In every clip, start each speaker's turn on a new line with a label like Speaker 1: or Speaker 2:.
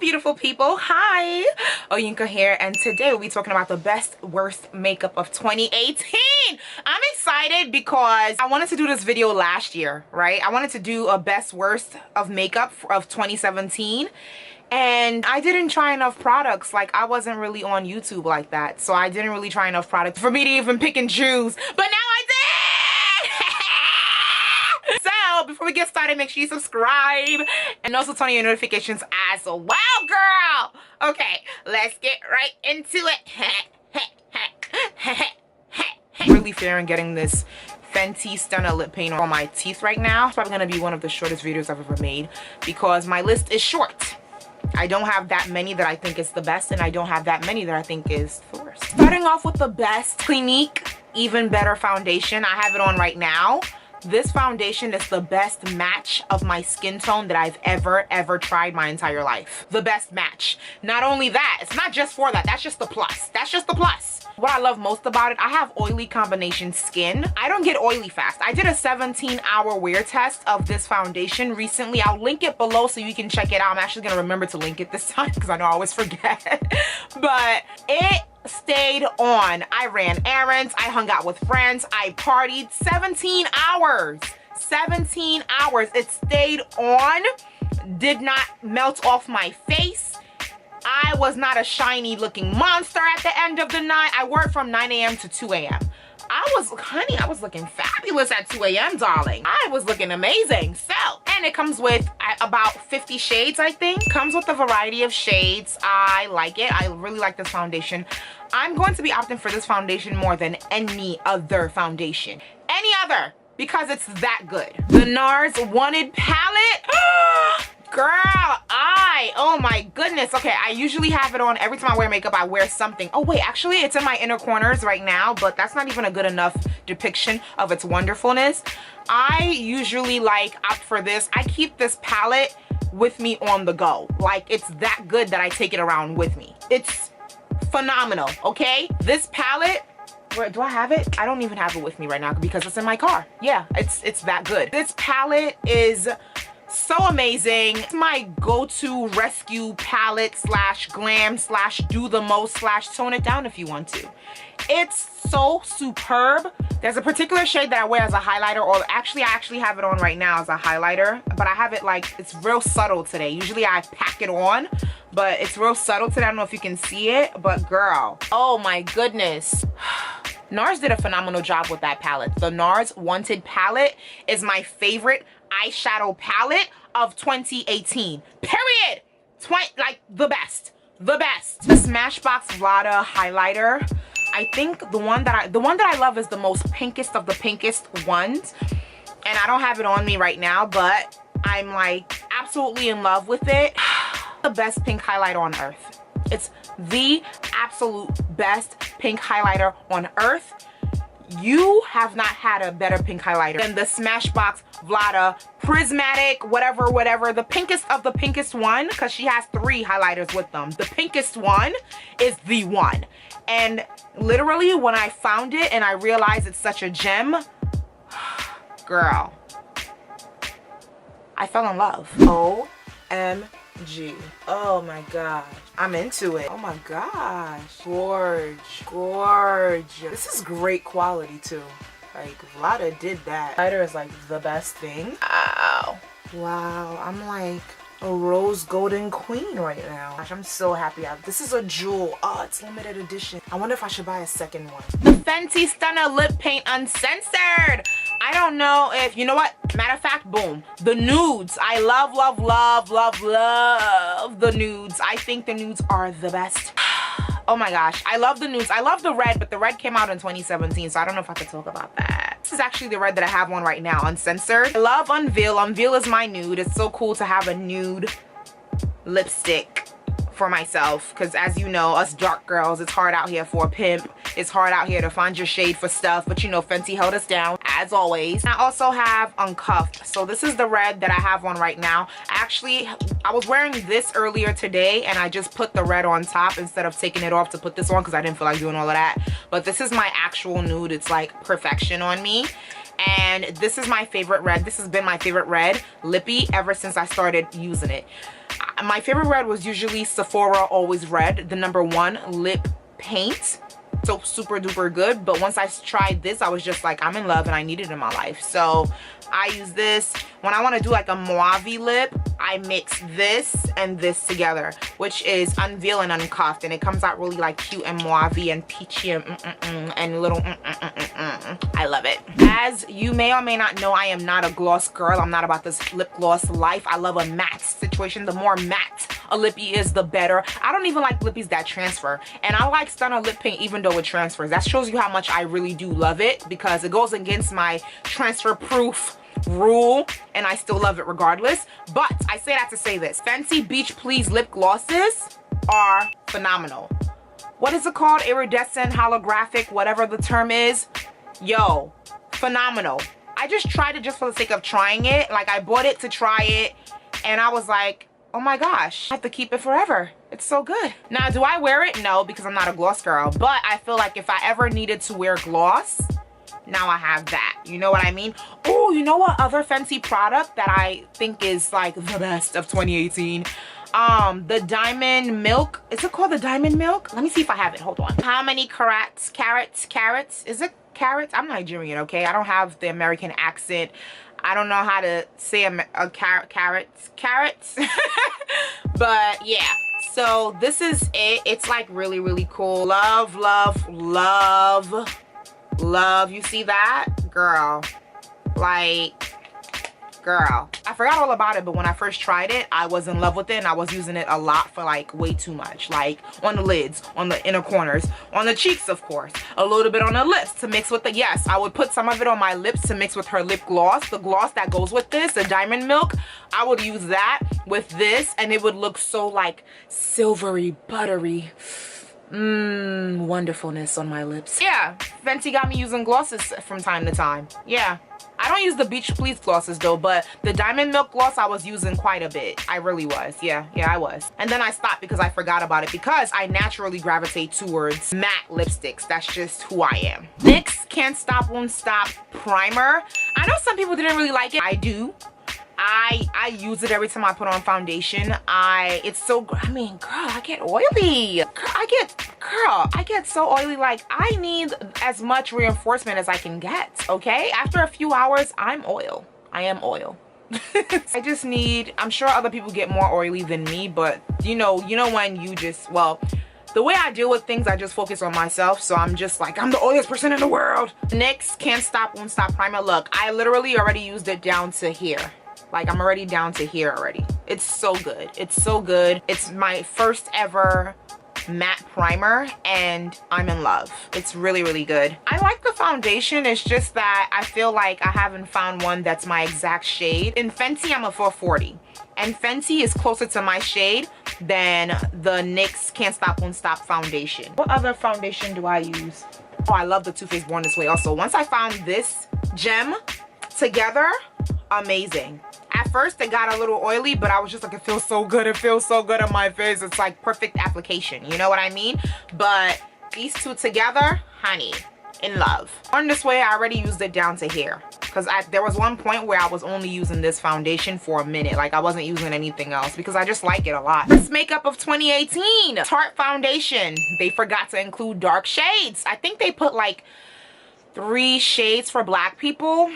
Speaker 1: beautiful people. Hi, Oyinka here, and today we'll be talking about the best worst makeup of 2018. I'm excited because I wanted to do this video last year, right? I wanted to do a best worst of makeup of 2017, and I didn't try enough products. Like, I wasn't really on YouTube like that, so I didn't really try enough products for me to even pick and choose, but now I did. So before we get started, make sure you subscribe and also turn on your notifications as well, girl. Okay, let's get right into it. Really fearing getting this Fenty Stunner lip paint on my teeth right now. It's probably gonna be one of the shortest videos I've ever made because my list is short. I don't have that many that I think is the best, and I don't have that many that I think is the worst. Starting off with the best, Clinique Even Better foundation. I have it on right now. This foundation is the best match of my skin tone that I've ever tried my entire life. The best match. Not only that, it's not just for that. That's just the plus. That's just the plus. What I love most about it, I have oily combination skin. I don't get oily fast. I did a 17-hour wear test of this foundation recently. I'll link it below so you can check it out. I'm actually gonna remember to link it this time because I know I always forget. But it stayed on. I ran errands, I hung out with friends, I partied. 17 hours. 17 hours. It stayed on, did not melt off my face. I was not a shiny looking monster at the end of the night. I worked from 9 a.m. to 2 a.m. I was looking fabulous at 2 a.m., darling. I was looking amazing. So, and it comes with about 50 shades, I think. Comes with a variety of shades. I like it. I really like this foundation. I'm going to be opting for this foundation more than any other foundation. Any other, because it's that good. The Nars Wanted palette. Girl, oh my goodness. Okay, I usually have it on every time I wear makeup. I wear something. Oh wait, actually it's in my inner corners right now, but that's not even a good enough depiction of its wonderfulness. I usually opt for this. I keep this palette with me on the go. Like, it's that good that I take it around with me. It's phenomenal, okay? This palette, where do I have it? I don't even have it with me right now because it's in my car. Yeah, it's that good. This palette is so amazing. It's my go-to rescue palette slash glam slash do the most slash tone it down if you want to. It's so superb. There's a particular shade that I wear as a highlighter, or actually I actually have it on right now as a highlighter, but I have it it's real subtle today. Usually I pack it on, but it's real subtle today. I don't know if you can see it, but girl, oh my goodness. Nars did a phenomenal job with that palette. The Nars Wanted palette is my favorite eyeshadow palette of 2018. Period. The best. The best. The Smashbox Vlada highlighter. I think the one that I love is the most pinkest of the pinkest ones. And I don't have it on me right now, but I'm absolutely in love with it. The best pink highlighter on earth. It's the absolute best pink highlighter on earth. You have not had a better pink highlighter than the Smashbox Vlada Prismatic, whatever, the pinkest of the pinkest one, because she has 3 highlighters with them. The pinkest one is the one. And literally when I found it and I realized it's such a gem, girl, I fell in love. OMG. Oh my gosh. I'm into it. Oh my gosh. Gorge. This is great quality too. Vlada did that. Highlighter is the best thing. Wow. I'm a rose golden queen right now. Gosh, I'm so happy. This is a jewel. Oh, it's limited edition. I wonder if I should buy a second one. The Fenty Stunner Lip Paint Uncensored. I don't know if, you know what? Matter of fact, boom. The nudes. I love the nudes. I think the nudes are the best. Oh my gosh. I love the nudes. I love the red, but the red came out in 2017, so I don't know if I could talk about that. This is actually the red that I have on right now, Uncensored. I love Unveil. Unveil is my nude. It's so cool to have a nude lipstick for myself, because as you know, us dark girls, it's hard out here for a pimp. It's hard out here to find your shade for stuff, but you know, Fenty held us down as always. I also have Uncuffed. So this is the red that I have on right now. Actually, I was wearing this earlier today and I just put the red on top instead of taking it off to put this on because I didn't feel like doing all of that. But this is my actual nude. It's perfection on me. And this is my favorite red. This has been my favorite red lippy ever since I started using it. My favorite red was usually Sephora Always Red, the #1 lip paint. So super duper good. But once I tried this, I was just like, I'm in love and I need it in my life. So I use this when I want to do like a mauve lip. I mix this and this together, which is Unveil and Uncuffed, and it comes out really like cute and mauve and peachy and little I love it. As you may or may not know, I am not a gloss girl. I'm not about this lip gloss life. I love a matte situation. The more matte a lippy is, the better. I don't even like lippies that transfer, and I like Stunner lip paint even though it transfers. That shows you how much I really do love it, because it goes against my transfer proof rule and I still love it regardless. But I say that to say this: Fenty Beach Please lip glosses are phenomenal. What is it called? Iridescent, holographic, whatever the term is. Yo, phenomenal. I just tried it just for the sake of trying it. Like, I bought it to try it and I was like, oh my gosh, I have to keep it forever. It's so good. Now, do I wear it? No, because I'm not a gloss girl. But I feel like if I ever needed to wear gloss, now I have that. You know what I mean? Oh, you know what other Fenty product that I think is like the best of 2018? The Diamond Milk. Is it called the Diamond Milk? Let me see if I have it. Hold on. How many carats? Is it carrots? I'm Nigerian, okay? I don't have the American accent. I don't know how to say carrots. But yeah, so this is it. It's like really, really cool. Love, love, love, love. You see that? Girl, like, girl, I forgot all about it, but when I first tried it, I was in love with it, and I was using it a lot for like way too much, like on the lids, on the inner corners, on the cheeks, of course, a little bit on the lips to mix with the, yes, I would put some of it on my lips to mix with her lip gloss, the gloss that goes with this, the Diamond Milk. I would use that with this and it would look so like silvery, buttery, wonderfulness on my lips. Yeah, Fenty got me using glosses from time to time. Yeah, I don't use the Beach Please glosses though, but the Diamond Milk gloss I was using quite a bit. I really was. Yeah, I was. And then I stopped because I forgot about it, because I naturally gravitate towards matte lipsticks. That's just who I am. NYX Can't Stop Won't Stop Primer. I know some people didn't really like it. I do. I use it every time I put on foundation. It's so, I mean, girl, I get oily. I get so oily. Like, I need as much reinforcement as I can get, okay? After a few hours, I'm oil. I am oil. I just need, I'm sure other people get more oily than me, but you know when you just, well, the way I deal with things, I just focus on myself. So I'm just like, I'm the oiliest person in the world. NYX Can't Stop Won't Stop Primer. Look, I literally already used it down to here. Like, I'm already down to here already. It's so good. It's so good. It's my first ever matte primer and I'm in love. It's really, really good. I like the foundation. It's just that I feel like I haven't found one that's my exact shade. In Fenty, I'm a 440. And Fenty is closer to my shade than the NYX Can't Stop Won't Stop foundation. What other foundation do I use? Oh, I love the Too Faced Born This Way also. Once I found this gem together, amazing. At first it got a little oily, but I was just like, it feels so good. It feels so good on my face. It's like perfect application. You know what I mean? But these two together, honey, in love. Born This Way, I already used it down to here. Because there was one point where I was only using this foundation for a minute. Like, I wasn't using anything else because I just like it a lot. First makeup of 2018. Tarte Foundation. They forgot to include dark shades. I think they put like 3 shades for black people.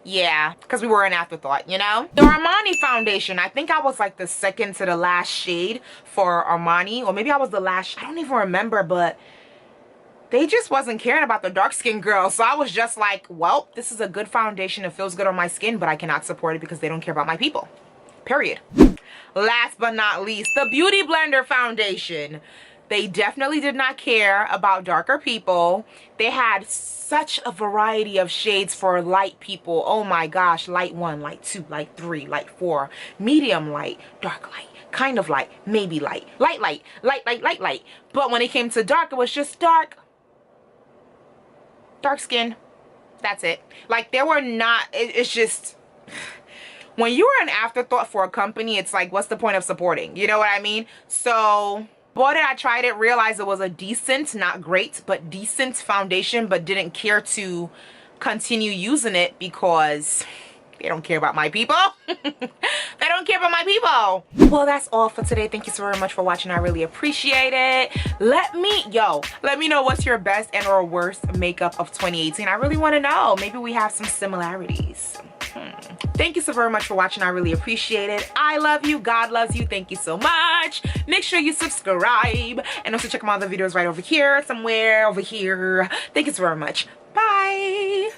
Speaker 1: Yeah, because we were an afterthought, you know? The Armani foundation, I think I was like the second to the last shade for Armani, or maybe I was the last, I don't even remember, but they just wasn't caring about the dark skin girl. So I was just like, well, this is a good foundation. It feels good on my skin, but I cannot support it because they don't care about my people. Period. Last but not least, the Beauty Blender foundation. They definitely did not care about darker people. They had such a variety of shades for light people. Oh my gosh, light 1, light 2, light 3, light 4, medium light, dark light, kind of light, maybe light, light, light, light, light, light, light. But when it came to dark, it was just dark. Dark skin. That's it. Like, there were not, it's just, when you are an afterthought for a company, it's like, what's the point of supporting? You know what I mean? So bought it, I tried it, realized it was a decent, not great, but decent foundation, but didn't care to continue using it because They don't care about my people. They don't care about my people. Well, that's all for today. Thank you so very much for watching. I really appreciate it. Let me know what's your best and or worst makeup of 2018. I really want to know. Maybe we have some similarities. Thank you so very much for watching. I really appreciate it. I love you. God loves you. Thank you so much. Make sure you subscribe and also check my other videos right over here, somewhere over here. Thank you so very much. Bye.